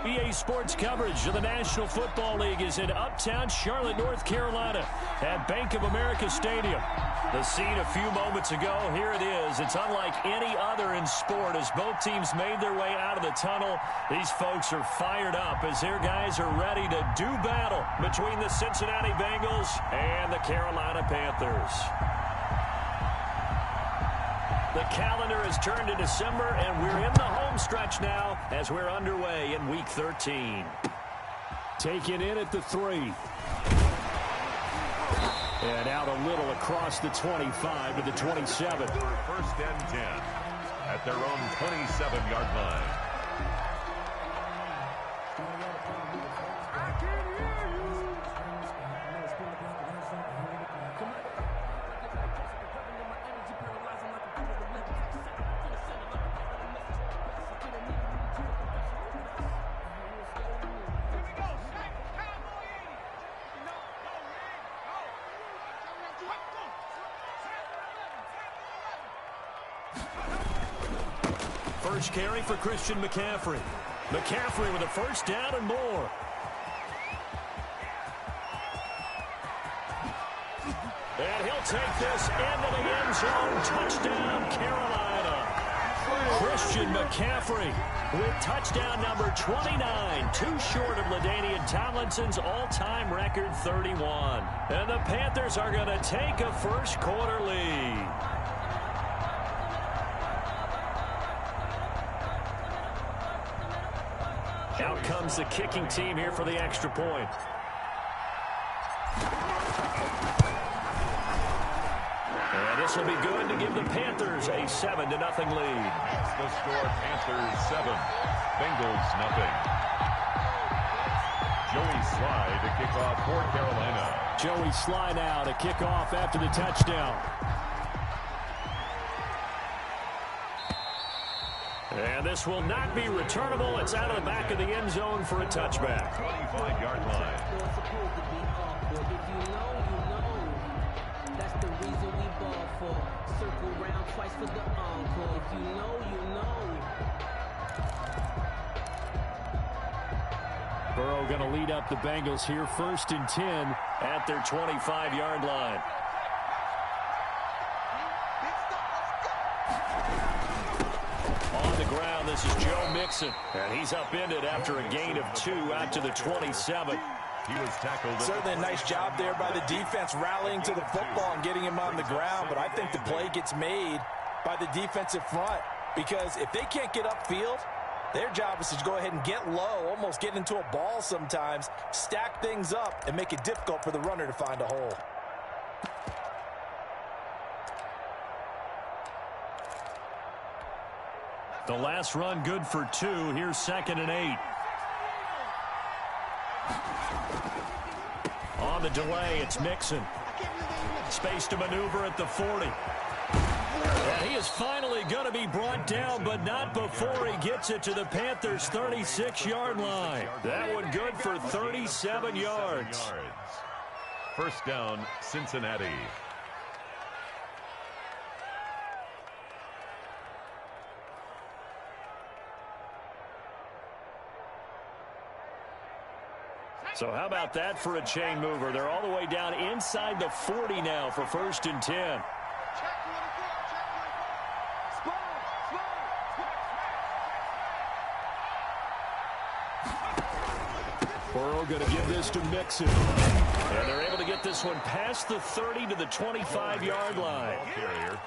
EA Sports coverage of the National Football League is in uptown Charlotte, North Carolina at Bank of America Stadium. The scene a few moments ago, here it is. It's unlike any other in sport as both teams made their way out of the tunnel. These folks are fired up as their guys are ready to do battle between the Cincinnati Bengals and the Carolina Panthers. The calendar has turned to December, and we're in the home stretch now as we're underway in Week 13. Taken in at the 3. And out a little across the 25 to the 27. First and 10 at their own 27-yard line. First carry for Christian McCaffrey. McCaffrey with a first down and more. And he'll take this into the end zone. Touchdown, Carolina. Christian McCaffrey with touchdown number 29. Too short of LaDainian Tomlinson's all-time record 31. And the Panthers are going to take a first quarter lead. Out comes the kicking team here for the extra point. And this will be good to give the Panthers a 7-0 lead. The score, Panthers 7, Bengals nothing. Joey Slye to kick off for Carolina. Joey Slye now to kick off after the touchdown. And this will not be returnable. It's out of the back of the end zone for a touchback. 25-yard line. That's the reason we ball for. Circle round twice for the encore. If you know, you know. Burrow going to lead up the Bengals here. First and 10 at their 25-yard line. This is Joe Mixon, and he's upended after a gain of 2 out to the 27. He was tackled. Certainly a nice job there by the defense rallying to the football and getting him on the ground, but I think the play gets made by the defensive front because if they can't get upfield, their job is to go ahead and get low, almost get into a ball sometimes, stack things up, and make it difficult for the runner to find a hole. The last run good for 2. Here's 2nd and 8. On the delay, it's Mixon. Space to maneuver at the 40. And he is finally going to be brought down, but not before he gets it to the Panthers' 36-yard line. That one good for 37 yards. First down, Cincinnati. So how about that for a chain mover? They're all the way down inside the 40 now for first and 10. Burrow going to give this to Mixon. And they're able to get this one past the 30 to the 25-yard line.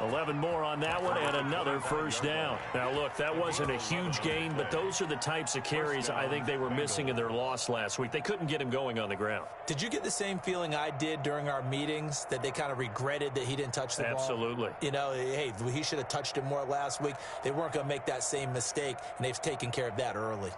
11 more on that one and another first down. Now, look, that wasn't a huge gain, but those are the types of carries I think they were missing in their loss last week. They couldn't get him going on the ground. Did you get the same feeling I did during our meetings, that they kind of regretted that he didn't touch the ball? Absolutely. You know, hey, he should have touched it more last week. They weren't going to make that same mistake, and they've taken care of that early.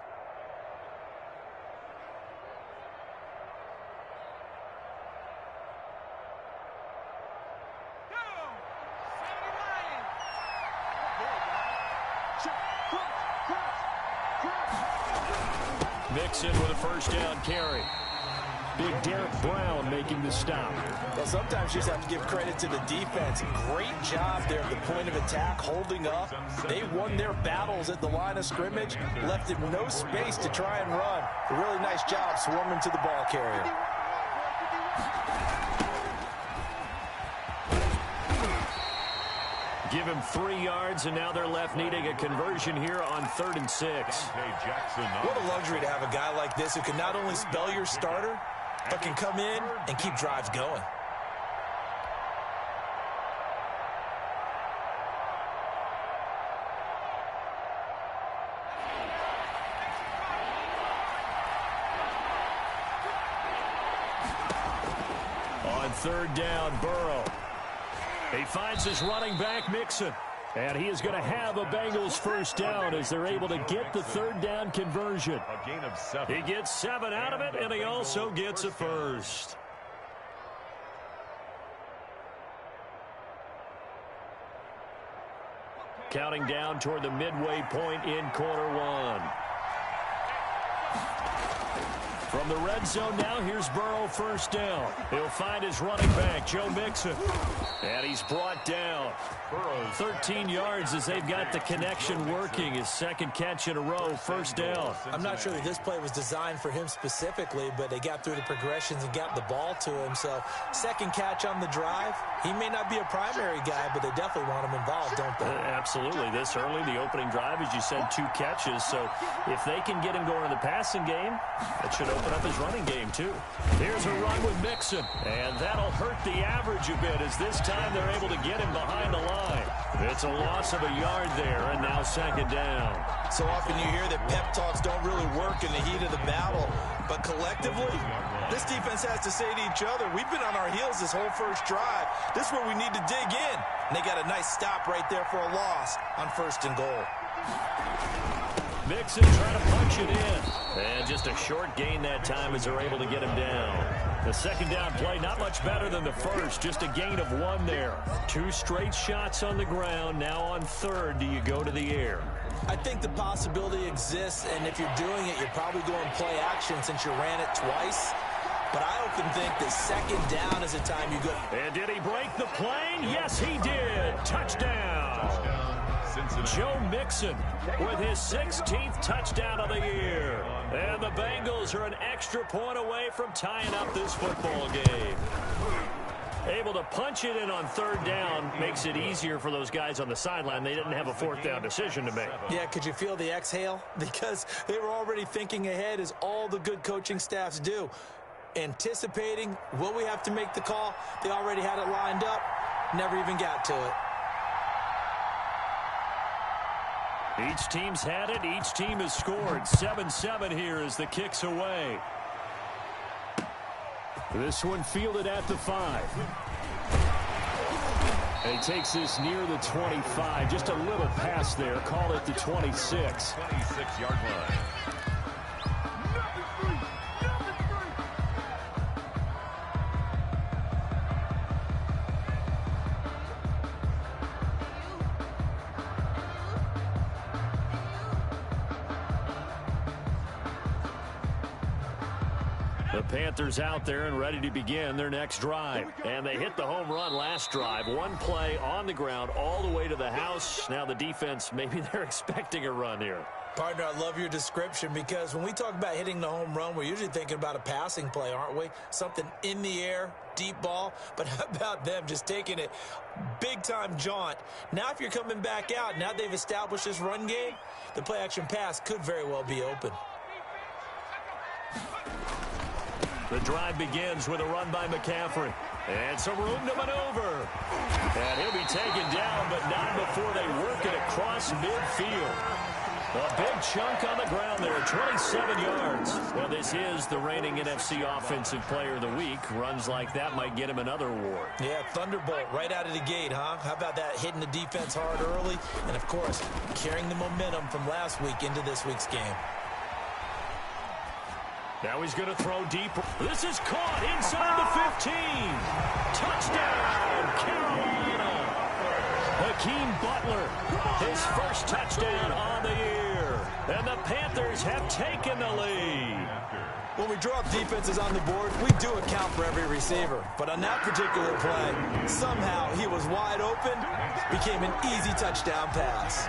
Mixon with a first down carry. big Derek Brown making the stop. Well, sometimes you just have to give credit to the defense. Great job there at the point of attack, holding up. They won their battles at the line of scrimmage, left him no space to try and run. A really nice job swarming to the ball carrier. Give him 3 yards, and now they're left needing a conversion here on 3rd and 6. What a luxury to have a guy like this who can not only spell your starter, but can come in and keep drives going. On 3rd down, Burrow. He finds his running back, Mixon. And he is going to have a Bengals first down as they're able to get the 3rd down conversion. A gain of 7. He gets 7 out of it, and he also gets a first. Counting down toward the midway point in quarter 1. From the red zone now, here's Burrow first down. He'll find his running back, Joe Mixon. And he's brought down. 13 yards as they've got the connection working. His 2nd catch in a row, first down. I'm not sure that this play was designed for him specifically, but they got through the progressions and got the ball to him. So 2nd catch on the drive. He may not be a primary guy, but they definitely want him involved, don't they? Absolutely. This early, the opening drive, as you said, 2 catches. So if they can get him going in the passing game, that should open up his running game, too. Here's a run with Mixon, and that'll hurt the average a bit as this time they're able to get him behind the line. It's a loss of a yard there, and now 2nd down. So often you hear that pep talks don't really work in the heat of the battle, but collectively, this defense has to say to each other, we've been on our heels this whole first drive. This is where we need to dig in. And they got a nice stop right there for a loss on 1st and goal. Mixon trying to punch it in. And just a short gain that time as they're able to get him down. The 2nd down play, not much better than the first. Just a gain of 1 there. 2 straight shots on the ground. Now on 3rd, do you go to the air? I think the possibility exists, and if you're doing it, you're probably going play action since you ran it twice. But I often think that 2nd down is the time you go. And did he break the plane? Yes, he did. Touchdown. Joe Mixon with his 16th touchdown of the year. And the Bengals are an extra point away from tying up this football game. Able to punch it in on 3rd down makes it easier for those guys on the sideline. They didn't have a 4th down decision to make. Yeah, could you feel the exhale? Because they were already thinking ahead, as all the good coaching staffs do. Anticipating, will we have to make the call? They already had it lined up, never even got to it. Each team's had it. Each team has scored. 7-7 here as the kick's away. This one fielded at the 5. And he takes this near the 25. Just a little pass there. Call it the 26. 26-yard line. The Panthers out there and ready to begin their next drive. And they hit the home run last drive. 1 play on the ground all the way to the house. Now the defense, maybe they're expecting a run here. Partner, I love your description, because when we talk about hitting the home run, we're usually thinking about a passing play, aren't we? Something in the air, deep ball. But how about them just taking it big-time jaunt? Now if you're coming back out, now they've established this run game, the play-action pass could very well be open. The drive begins with a run by McCaffrey. And some room to maneuver. And he'll be taken down, but not before they work it across midfield. A big chunk on the ground there, 27 yards. Well, this is the reigning NFC Offensive Player of the Week. Runs like that might get him another award. Yeah, Thunderbolt right out of the gate, huh? How about that, hitting the defense hard early? And, of course, carrying the momentum from last week into this week's game. Now he's going to throw deep. This is caught inside the 15. Touchdown, Carolina. Hakeem Butler, his first touchdown on the year. And the Panthers have taken the lead. When we draw up defenses on the board, we do account for every receiver. But on that particular play, somehow he was wide open, became an easy touchdown pass.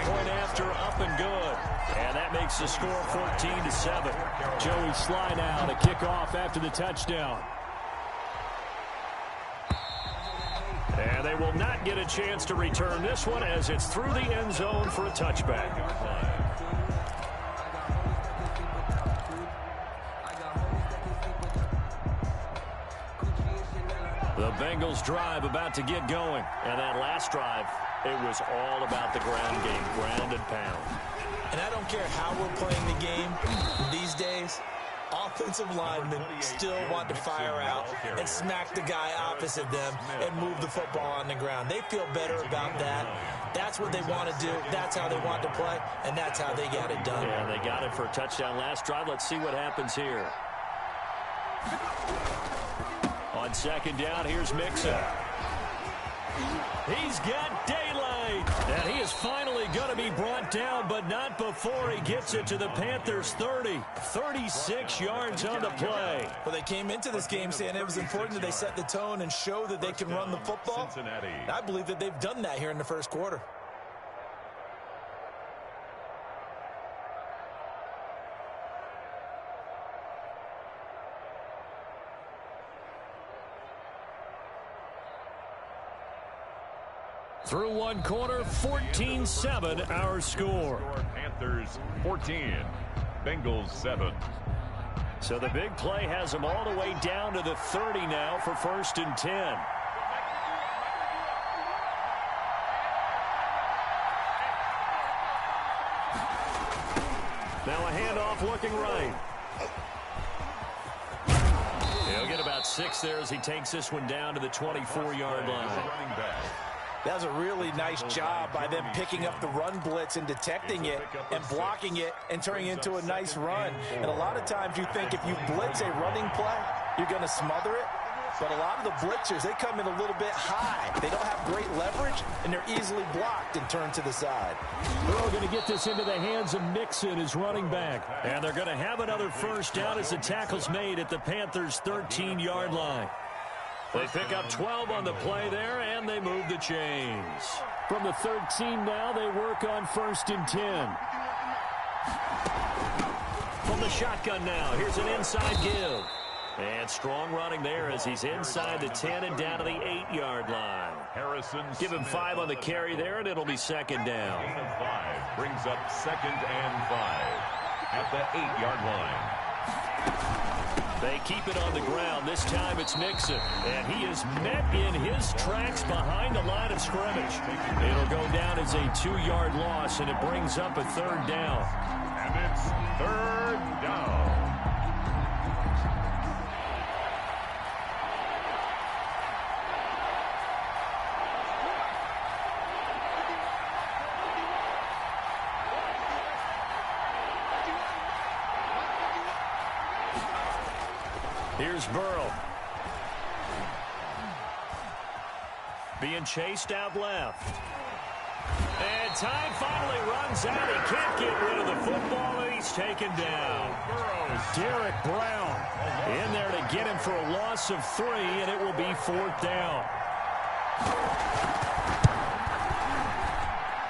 Point after, up and good. And that makes the score 14-7. Joey Sly now to kick off after the touchdown. And they will not get a chance to return this one as it's through the end zone for a touchback. The Bengals drive about to get going. And that last drive, it was all about the ground game, ground and pound. And I don't care how we're playing the game these days, offensive linemen still want to fire out and smack the guy opposite them and move the football on the ground. They feel better about that. That's what they want to do. That's how they want to play, and that's how they got it done. Yeah, they got it for a touchdown last drive. Let's see what happens here. On second down, here's Mixon. He's got daylight. And he is finally going to be brought down, but not before he gets it to the Panthers' 30. 36 yards on the play. Well, they came into this game saying it was important that they set the tone and show that they can run the football. And I believe that they've done that here in the first quarter. Through one quarter, 14-7 our score. Panthers 14, Bengals 7. So the big play has them all the way down to the 30 now for 1st and 10. Now a handoff looking right. He'll get about 6 there as he takes this one down to the 24-yard line. That was a really nice job by them picking up the run blitz and detecting it and blocking it and turning it into a nice run. And a lot of times you think if you blitz a running play, you're going to smother it. But a lot of the blitzers, they come in a little bit high. They don't have great leverage, and they're easily blocked and turned to the side. They're going to get this into the hands of Mixon, his running back. And they're going to have another first down as the tackle's made at the Panthers' 13-yard line. They pick up 12 on the play there, and they move the chains. From the 13 now, they work on 1st and 10. From the shotgun now, here's an inside give. And strong running there as he's inside the 10 and down to the 8-yard line. Give him 5 on the carry there, and it'll be 2nd down. 5 brings up 2nd and 5 at the 8-yard line. They keep it on the ground. This time it's Mixon. And he is met in his tracks behind the line of scrimmage. It'll go down as a 2-yard loss, and it brings up a 3rd down. And it's 3rd down. Here's Burrow. Being chased out left. And time finally runs out. He can't get rid of the football, and he's taken down. Derek Brown in there to get him for a loss of 3, and it will be 4th down.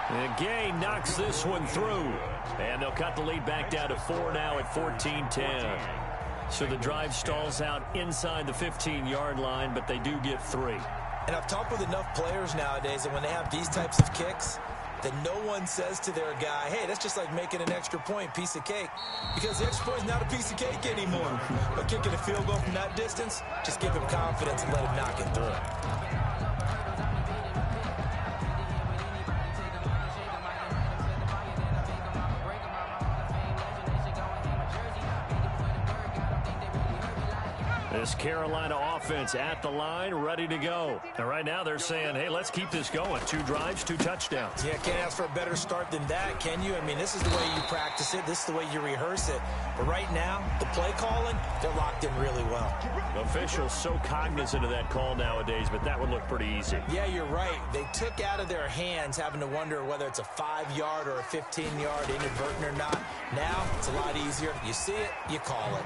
And Gay knocks this one through. And they'll cut the lead back down to 4 now at 14-10. So the drive stalls out inside the 15-yard line, but they do get 3. And I've talked with enough players nowadays that when they have these types of kicks, that no one says to their guy, hey, that's just like making an extra point, piece of cake. Because the extra point is not a piece of cake anymore. But kicking a field goal from that distance, just give him confidence and let him knock it through. This Carolina offense at the line, ready to go. And right now they're saying, hey, let's keep this going. 2 drives, 2 touchdowns. Yeah, can't ask for a better start than that, can you? I mean, this is the way you practice it. This is the way you rehearse it. But right now, the play calling, they're locked in really well. The officials so cognizant of that call nowadays, but that would look pretty easy. Yeah, you're right. They took out of their hands having to wonder whether it's a 5-yard or a 15-yard inadvertent or not. Now, it's a lot easier. You see it, you call it.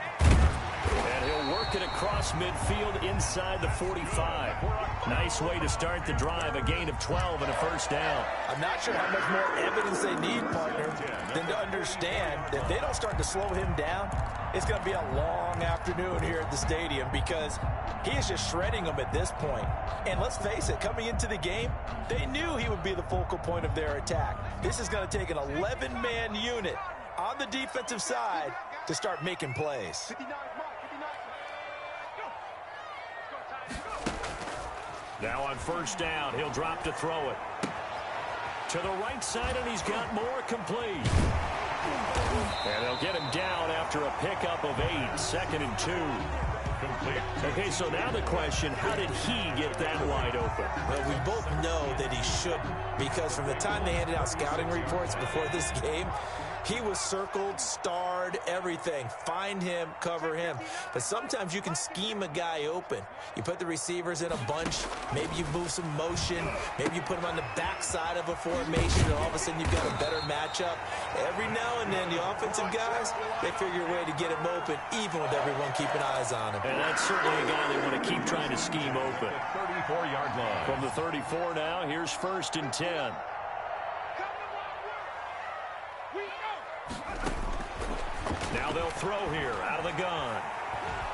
And he'll work it across midfield inside the 45. Nice way to start the drive, a gain of 12 and a first down. I'm not sure how much more evidence they need, partner, than to understand that if they don't start to slow him down, it's going to be a long afternoon here at the stadium because he is just shredding them at this point. And let's face it, coming into the game, they knew he would be the focal point of their attack. This is going to take an 11-man unit on the defensive side to start making plays. Now on first down, he'll drop to throw it. To the right side, and he's got more complete. And they'll get him down after a pickup of 8, 2nd and 2. Complete. Okay, so now the question, how did he get that wide open? Well, we both know that he shouldn't, because from the time they handed out scouting reports before this game, he was circled, starred, everything. Find him, cover him. But sometimes you can scheme a guy open. You put the receivers in a bunch. Maybe you move some motion. Maybe you put him on the backside of a formation, and all of a sudden you've got a better matchup. Every now and then, the offensive guys, they figure a way to get him open, even with everyone keeping eyes on him. And that's certainly a guy they want to keep trying to scheme open. 34-yard line. From the 34 now, here's 1st and 10. Now they'll throw here out of the gun.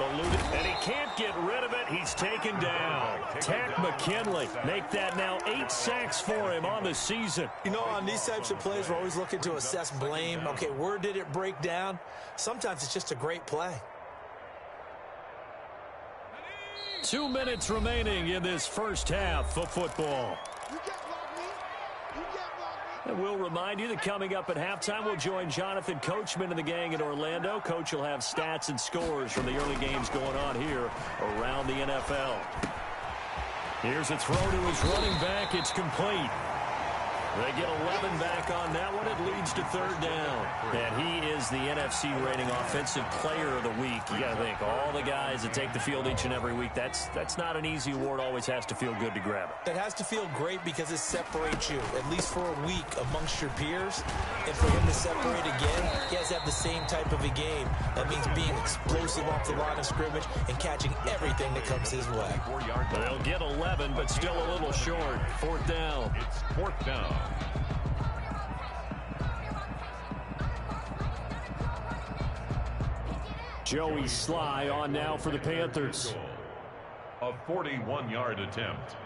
And he can't get rid of it. He's taken down. Tack McKinley. Make that now 8 sacks for him on the season. You know, on these types of plays, we're always looking to assess blame. Okay, where did it break down? Sometimes it's just a great play. 2 minutes remaining in this first half of football. And we'll remind you that coming up at halftime, we'll join Jonathan Coachman and the gang in Orlando. Coach will have stats and scores from the early games going on here around the NFL. Here's a throw to his running back. It's complete. They get 11 back on that one. It leads to 3rd down. And he is the NFC rating offensive player of the week. You got to think, all the guys that take the field each and every week, that's not an easy award. Always has to feel good to grab it. It has to feel great because it separates you, at least for a week, amongst your peers. And for him to separate again, he has to have the same type of a game. That means being explosive off the line of scrimmage and catching everything that comes his way. They'll get 11, but still a little short. 4th down. It's 4th down. Joey Sly on now for the Panthers. A 41-yard attempt.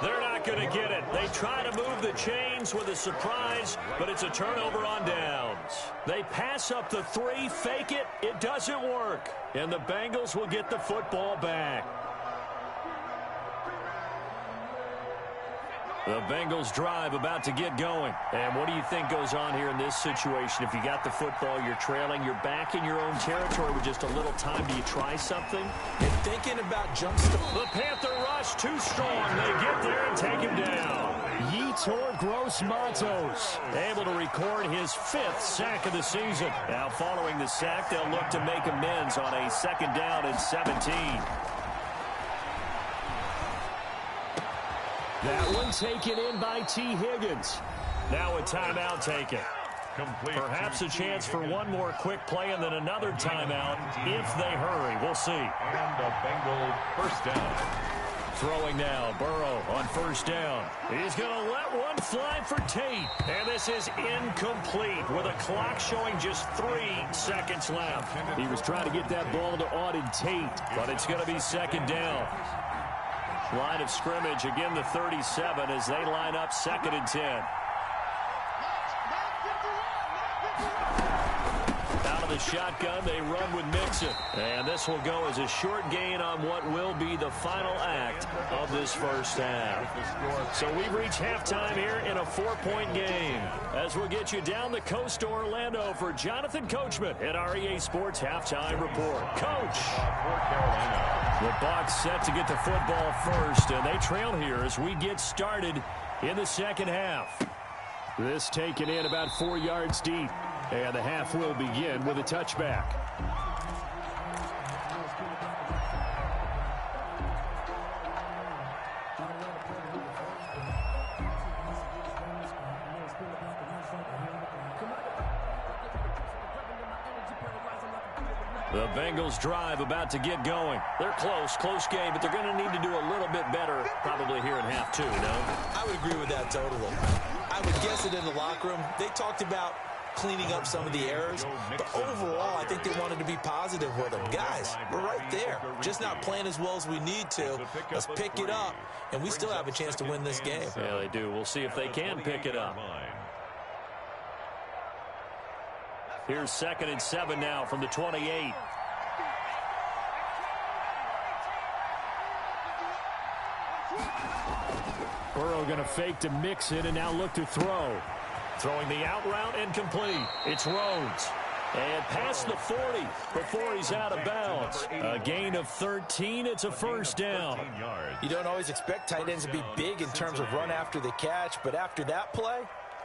They're not going to get it. They try to move the chains with a surprise, but it's a turnover on downs. They pass up the 3, fake it. It doesn't work. And the Bengals will get the football back. The Bengals drive about to get going. And what do you think goes on here in this situation? If you got the football, you're trailing, you're back in your own territory with just a little time. Do you try something? And thinking about jump start. The Panther rush too strong. They get there and take him down. Yetur Gross-Matos able to record his 5th sack of the season. Now following the sack, they'll look to make amends on a 2nd down and 17. That one taken in by T. Higgins. Now a timeout taken. Complete. Perhaps a chance for one more quick play and then another timeout if they hurry. We'll see. And a Bengal 1st down. Throwing now, Burrow on 1st down. He's going to let one fly for Tate. And this is incomplete with a clock showing just 3 seconds left. He was trying to get that ball to Auden Tate, but it's going to be 2nd down. Line of scrimmage, again the 37 as they line up 2nd and 10. Out of the shotgun, they run with Mixon. And this will go as a short gain on what will be the final act of this first half. So we've reached halftime here in a 4-point game. As we'll get you down the coast to Orlando for Jonathan Coachman at our EA Sports Halftime Report. Coach! The Bucs set to get the football first, and they trail here as we get started in the second half. This taken in about 4 yards deep. And the half will begin with a touchback. The Bengals drive about to get going. They're close game, but they're going to need to do a little bit better probably here in half 2, no? I would agree with that totally. I would guess it in the locker room. They talked about cleaning up some of the errors, but overall, I think they wanted to be positive with them. Guys, we're right there. Just not playing as well as we need to. Let's pick it up, and we still have a chance to win this game. Yeah, they do. We'll see if they can pick it up. Here's 2nd and 7 now from the 28. Burrow going to fake to Mixon and now look to throw. Throwing the out route and complete. It's Rhodes. And past the 40 before he's out of bounds. A gain of 13. It's a first down. You don't always expect tight ends to be big in terms of run after the catch, but after that play,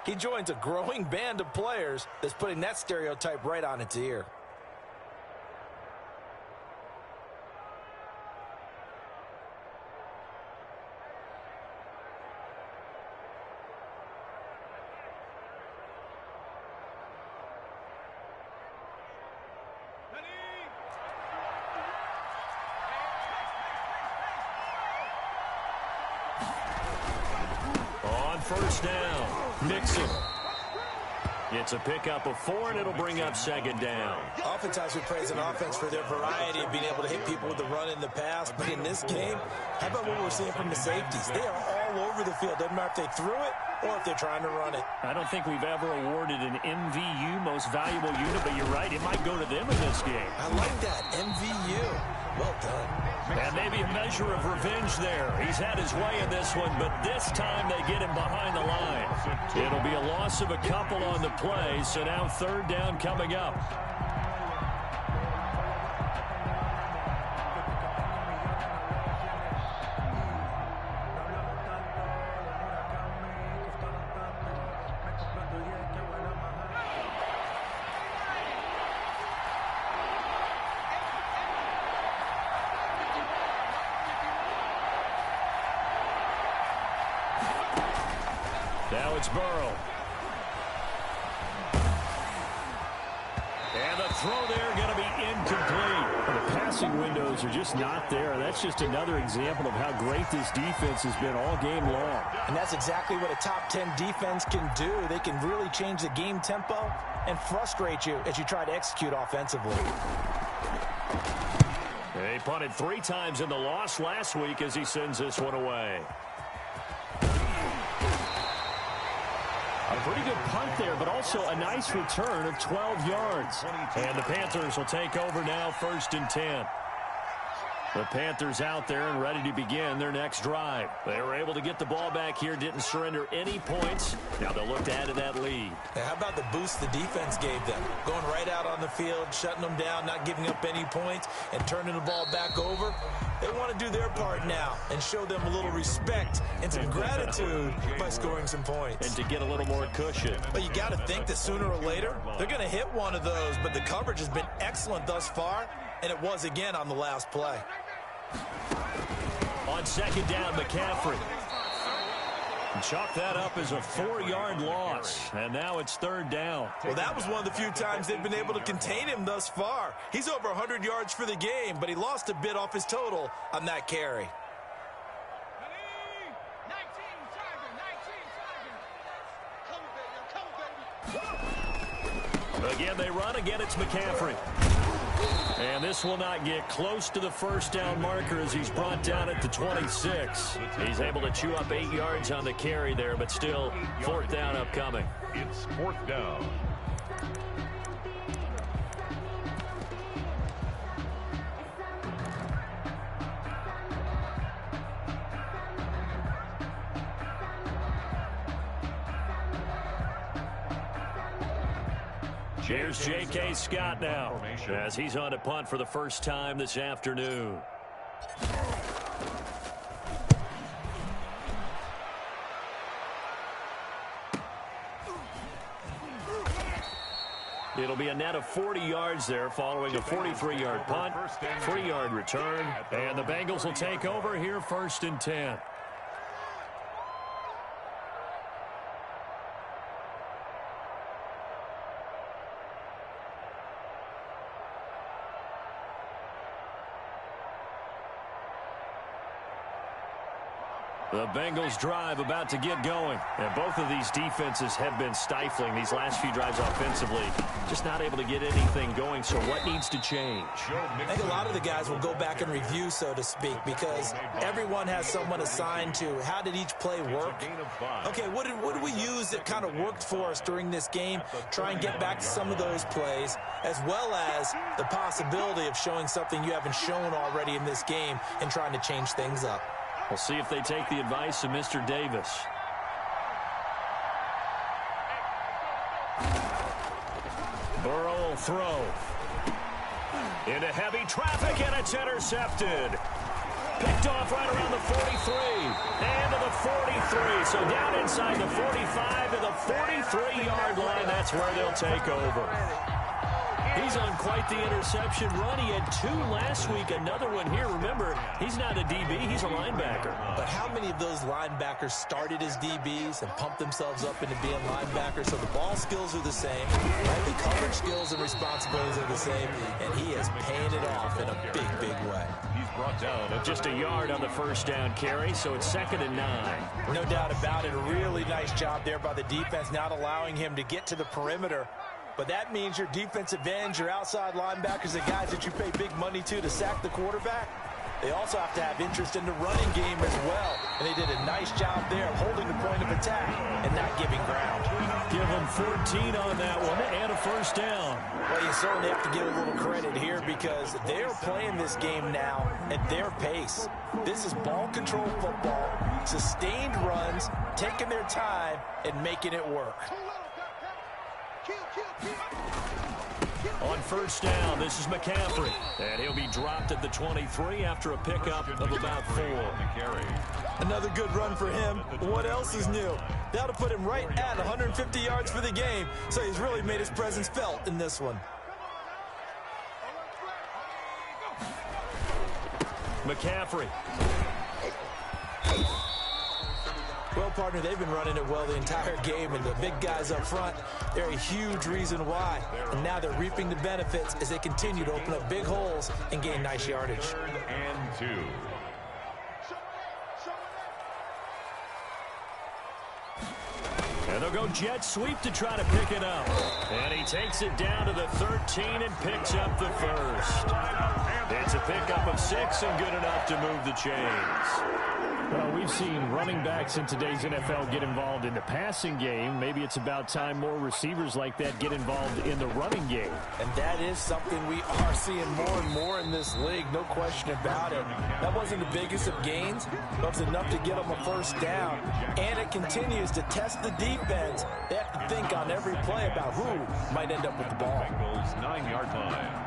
he joins a growing band of players that's putting that stereotype right on its ear. First down. Mixon. It's a pickup of 4, and it'll bring up 2nd down. Oftentimes we praise an offense for their variety of being able to hit people with the run in the pass. But in this game, how about what we're seeing from the safeties? They are all over the field. Doesn't matter if they threw it or if they're trying to run it. I don't think we've ever awarded an MVU, most valuable unit, but you're right. It might go to them in this game. I like that. MVU. Well done. And maybe a measure of revenge there. He's had his way in this one, but this time they get him behind the line. It'll be a loss of a couple on the play, so now 3rd down coming up. Now it's Burrow. And the throw there going to be incomplete. Well, the passing windows are just not there. That's just another example of how great this defense has been all game long. And that's exactly what a top 10 defense can do. They can really change the game tempo and frustrate you as you try to execute offensively. They punted 3 times in the loss last week as he sends this one away. A pretty good punt there, but also a nice return of 12 yards. And the Panthers will take over now, 1st and 10. The Panthers out there and ready to begin their next drive. They were able to get the ball back here, didn't surrender any points. Now they'll look to add to that lead. Now, how about the boost the defense gave them? Going right out on the field, shutting them down, not giving up any points, and turning the ball back over. They want to do their part now and show them a little respect and some gratitude by scoring some points. And to get a little more cushion. But you got to think that sooner or later, they're going to hit one of those, but the coverage has been excellent thus far, and it was again on the last play. On 2nd down, McCaffrey. Chalk that up as a 4-yard loss, and now it's 3rd down. Well, that was one of the few times they've been able to contain him thus far. He's over 100 yards for the game, but he lost a bit off his total on that carry. Again, they run. Again, it's McCaffrey. And this will not get close to the first down marker as he's brought down at the 26. He's able to chew up 8 yards on the carry there, but still fourth down upcoming. It's fourth down. Here's J.K. Scott now as he's on to punt for the first time this afternoon. It'll be a net of 40 yards there following a 43-yard punt, 3-yard return, and the Bengals will take over here first and 10. The Bengals drive about to get going. And both of these defenses have been stifling these last few drives offensively. Just not able to get anything going. So what needs to change? I think a lot of the guys will go back and review, so to speak, because everyone has someone assigned to how did each play work. Okay, what did we use that kind of worked for us during this game? Try and get back to some of those plays, as well as the possibility of showing something you haven't shown already in this game and trying to change things up. We'll see if they take the advice of Mr. Davis. Burrow will throw. Into heavy traffic, and it's intercepted. Picked off right around the 43. And to the 43. So down inside the 45 to the 43-yard line. That's where they'll take over. He's on quite the interception run. He had 2 last week, another one here. Remember, he's not a DB, he's a linebacker. But how many of those linebackers started as DBs and pumped themselves up into being linebackers? So the ball skills are the same, right? The coverage skills and responsibilities are the same, and he is paying it off in a big, big way. He's brought down at just a yard on the first down carry, so it's 2nd and 9. No doubt about it. A really nice job there by the defense, not allowing him to get to the perimeter. But that means your defensive ends, your outside linebackers, the guys that you pay big money to sack the quarterback, they also have to have interest in the running game as well. And they did a nice job there of holding the point of attack and not giving ground. Give them 14 on that one and a first down. Well, you certainly have to give a little credit here because they're playing this game now at their pace. This is ball control football, sustained runs, taking their time and making it work. On first down, this is McCaffrey. And he'll be dropped at the 23 after a pickup of about 4. Another good run for him. What else is new? That'll put him right at 150 yards for the game. So he's really made his presence felt in this one. McCaffrey. Well, partner, they've been running it well the entire game, and the big guys up front, they're a huge reason why. And now they're reaping the benefits as they continue to open up big holes and gain nice yardage. 3rd and 2. And they'll go jet sweep to try to pick it up. And he takes it down to the 13 and picks up the first. It's a pickup of 6 and good enough to move the chains. Well, we've seen running backs in today's NFL get involved in the passing game. Maybe it's about time more receivers like that get involved in the running game. And that is something we are seeing more and more in this league, no question about it. That wasn't the biggest of gains, but it was enough to get them a first down. And it continues to test the defense. They have to think on every play about who might end up with the ball. Bengals 9-yard line.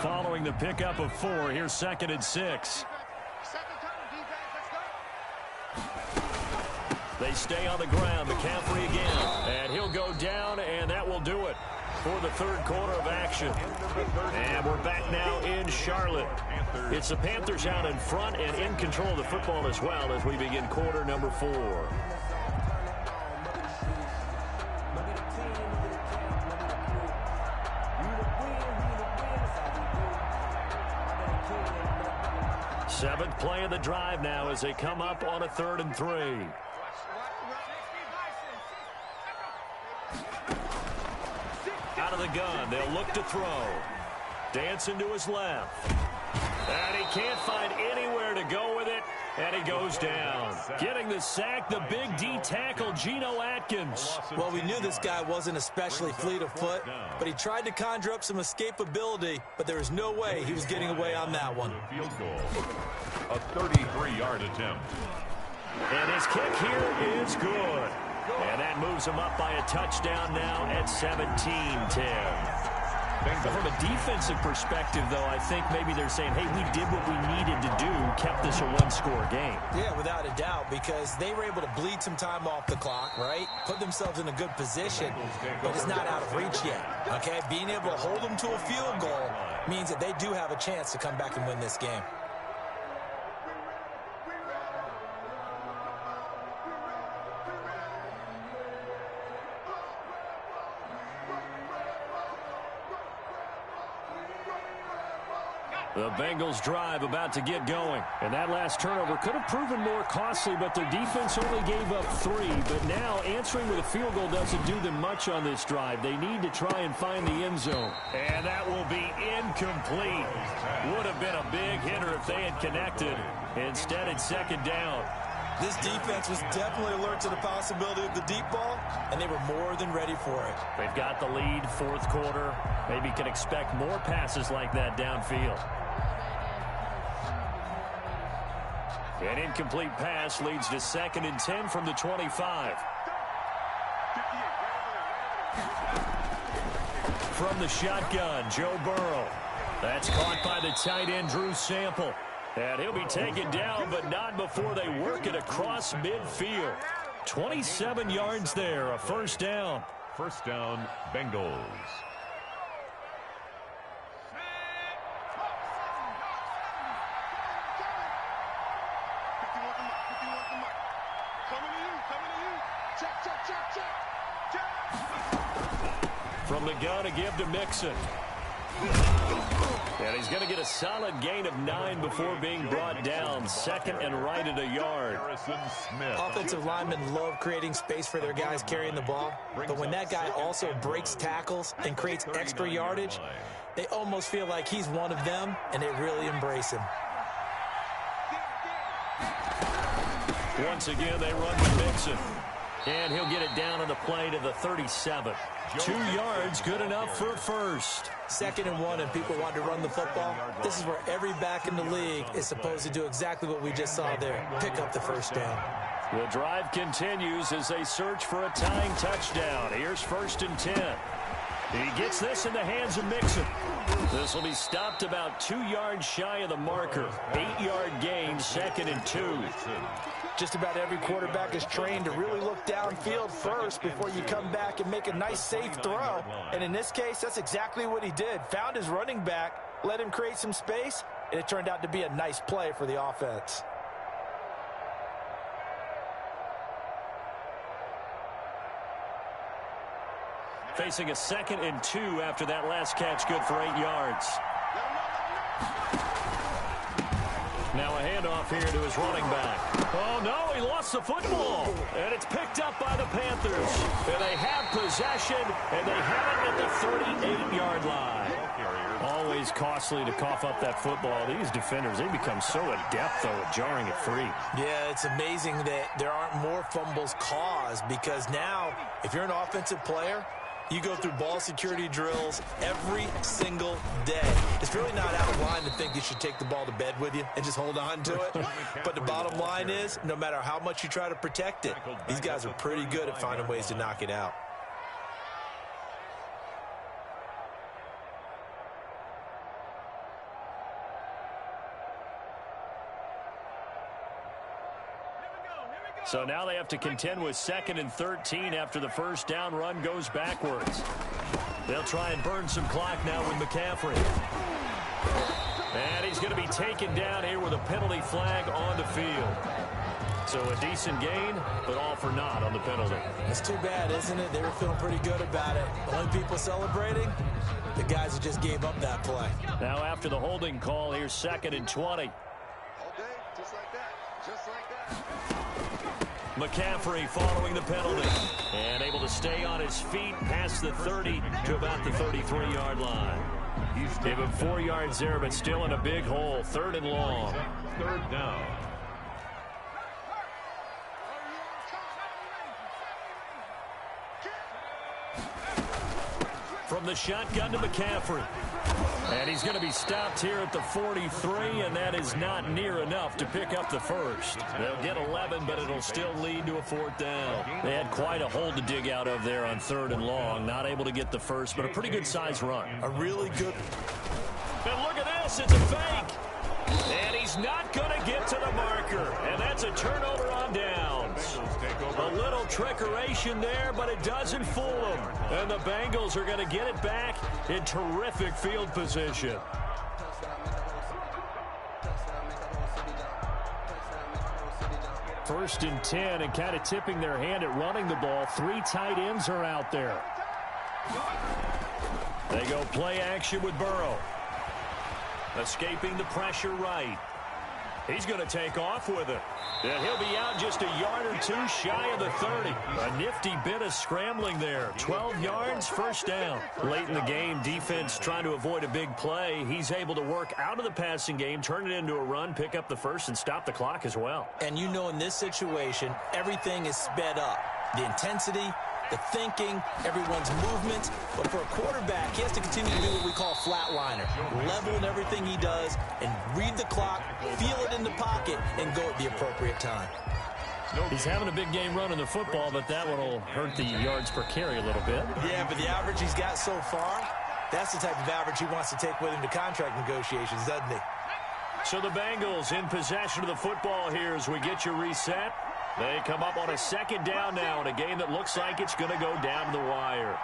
Following the pickup of 4, here's 2nd and 6. They stay on the ground. McCaffrey again. And he'll go down, and that will do it for the 3rd quarter of action. And we're back now in Charlotte. It's the Panthers out in front and in control of the football as well as we begin quarter number 4. Seventh play of the drive now as they come up on a 3rd and 3. Out of the gun, they'll look to throw. Dancing to his left. And he can't find anywhere to go with it, and he goes down. Getting the sack, the big D tackle, Geno Atkins. Well, we knew this guy wasn't especially fleet of foot, but he tried to conjure up some escapability, but there was no way he was getting away on that one. Field goal. A 33-yard attempt. And his kick here is good. And that moves him up by a touchdown now at 17-10. From a defensive perspective, though, I think maybe they're saying, hey, we did what we needed to do, kept this a one-score game. Yeah, without a doubt, because they were able to bleed some time off the clock, right? Put themselves in a good position, but it's not out of reach yet, okay? Being able to hold them to a field goal means that they do have a chance to come back and win this game. The Bengals drive about to get going. And that last turnover could have proven more costly, but their defense only gave up 3. But now answering with a field goal doesn't do them much on this drive. They need to try and find the end zone. And that will be incomplete. Would have been a big hitter if they had connected. Instead, it's second down. This defense was definitely alert to the possibility of the deep ball, and they were more than ready for it. They've got the lead, fourth quarter. Maybe can expect more passes like that downfield. An incomplete pass leads to 2nd and 10 from the 25. From the shotgun, Joe Burrow. That's caught by the tight end, Drew Sample. And he'll be taken down, but not before they work it across midfield. 27 yards there, a first down. First down, Bengals. From the gun, a give to Mixon. And he's going to get a solid gain of 9 before being brought down. 2nd and right at a yard. Offensive linemen love creating space for their guys carrying the ball. But when that guy also breaks tackles and creates extra yardage, they almost feel like he's one of them, and they really embrace him. Once again, they run with Mixon. And he'll get it down on the play to the 37. 2 yards, good enough for a first. 2nd and 1, and people want to run the football. This is where every back in the league is supposed to do exactly what we just saw there. Pick up the first down. The drive continues as they search for a tying touchdown. Here's 1st and 10. He gets this in the hands of Mixon. This will be stopped about 2 yards shy of the marker. 8-yard gain, 2nd and 2. Just about every quarterback is trained to really look downfield first before you come back and make a nice, safe throw. And in this case, that's exactly what he did. Found his running back, let him create some space, and it turned out to be a nice play for the offense. Facing a 2nd and 2 after that last catch, good for 8 yards. Now a handoff here to his running back. Oh, no, he lost the football. And it's picked up by the Panthers. And they have possession, and they have it at the 38-yard line. Always costly to cough up that football. These defenders, they become so adept, though, at jarring it free. Yeah, it's amazing that there aren't more fumbles caused, because now, if you're an offensive player, you go through ball security drills every single day. It's really not out of line to think you should take the ball to bed with you and just hold on to it. But the bottom line is, no matter how much you try to protect it, these guys are pretty good at finding ways to knock it out. So now they have to contend with 2nd and 13 after the first down run goes backwards. They'll try and burn some clock now with McCaffrey. And he's going to be taken down here with a penalty flag on the field. So a decent gain, but all for naught on the penalty. It's too bad, isn't it? They were feeling pretty good about it. The only people celebrating, the guys who just gave up that play. Now after the holding call, here's 2nd and 20. All day, just like that, just like that. McCaffrey following the penalty and able to stay on his feet past the 30 to about the 33-yard line. Give him 4 yards there, but still in a big hole. 3rd and long. 3rd down. From the shotgun to McCaffrey. And he's going to be stopped here at the 43, and that is not near enough to pick up the first. They'll get 11, but it'll still lead to a 4th down. They had quite a hole to dig out of there on 3rd and long. Not able to get the first, but a pretty good size run. A really good. And look at this. It's a fake. And he's not going to get to the marker. And that's a turnover on downs. A little trickeration there, but it doesn't fool them. And the Bengals are going to get it back in terrific field position. First and 10, and kind of tipping their hand at running the ball. 3 tight ends are out there. They go play action with Burrow. Escaping the pressure right. He's going to take off with it. And he'll be out just a yard or 2 shy of the 30. A nifty bit of scrambling there. 12 yards, 1st down. Late in the game, defense trying to avoid a big play. He's able to work out of the passing game, turn it into a run, pick up the first, and stop the clock as well. And you know in this situation, everything is sped up. The intensity, the thinking, everyone's movement. But for a quarterback, he has to continue to do what we call flatliner. Level in everything he does and read the clock, feel it in the pocket, and go at the appropriate time. He's having a big game running the football, but that one will hurt the yards per carry a little bit. Yeah, but the average he's got so far, that's the type of average he wants to take with him to contract negotiations, doesn't he? So the Bengals in possession of the football here as we get you reset. They come up on a 2nd down now in a game that looks like it's going to go down the wire.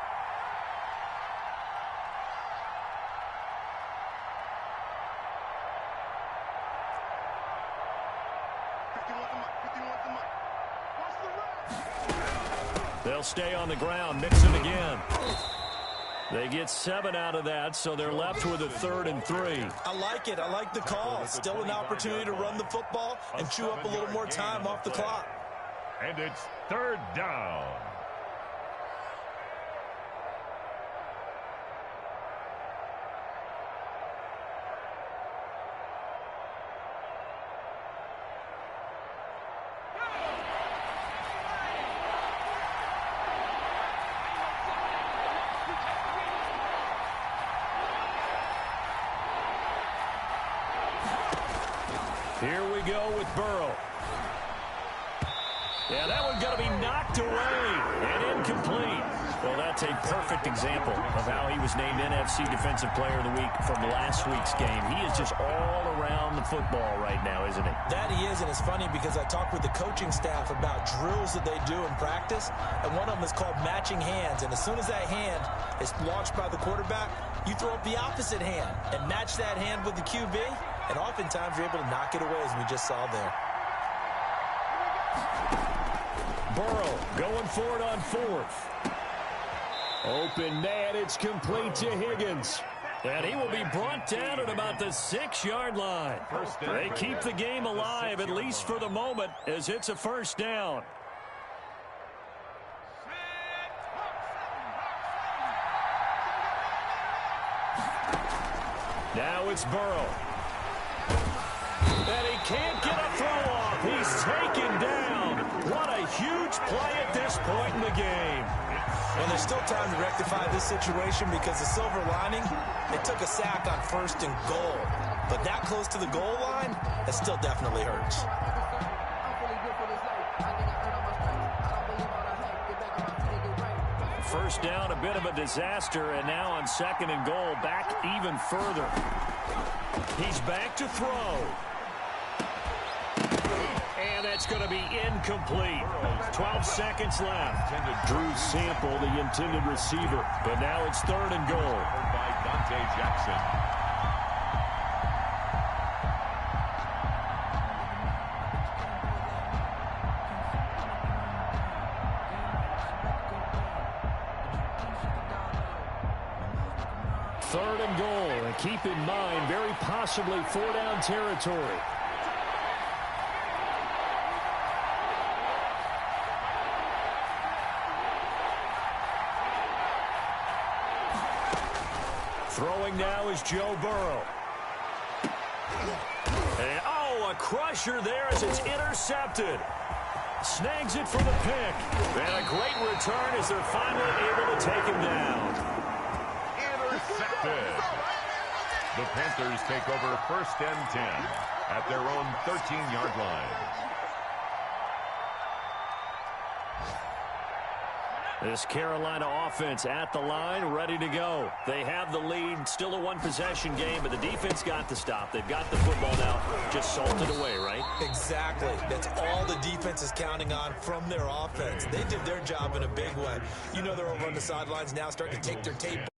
They'll stay on the ground, mix it again. They get 7 out of that, so they're left with a 3rd and 3. I like it. I like the call. Still an opportunity to run the football and chew up a little more time off the clock. And it's 3rd down. Here we go with Burrow. Yeah, that one's going to be knocked away and incomplete. Well, that's a perfect example of how he was named NFC Defensive Player of the Week from last week's game. He is just all around the football right now, isn't he? That he is, and it's funny because I talked with the coaching staff about drills that they do in practice, and one of them is called matching hands. And as soon as that hand is launched by the quarterback, you throw up the opposite hand and match that hand with the QB, and oftentimes you're able to knock it away, as we just saw there. Burrow going for it on 4th. Open man, it's complete to Higgins. And he will be brought down at about the 6-yard line. They keep the game alive, at least for the moment, as it's a 1st down. Now it's Burrow. And he can't get a throw off. He's taken down. What a huge play at this point in the game. And there's still time to rectify this situation because the silver lining, they took a sack on 1st and goal. But that close to the goal line, that still definitely hurts. First down, a bit of a disaster, and now on 2nd and goal, back even further. He's back to throw. And that's going to be incomplete. 12 seconds left. Drew Sample, the intended receiver. But now it's 3rd and goal. By Dante Jackson. Third and goal. And keep in mind, very possibly 4-down territory. Throwing now is Joe Burrow. And, a crusher there as it's intercepted. Snags it for the pick. And a great return as they're finally able to take him down. Intercepted. The Panthers take over 1st and 10 at their own 13-yard line. This Carolina offense at the line, ready to go. They have the lead, still a one-possession game, but the defense got the stop. They've got the football now, just salted away, right? Exactly. That's all the defense is counting on from their offense. They did their job in a big way. You know they're over on the sidelines now, starting to take their tape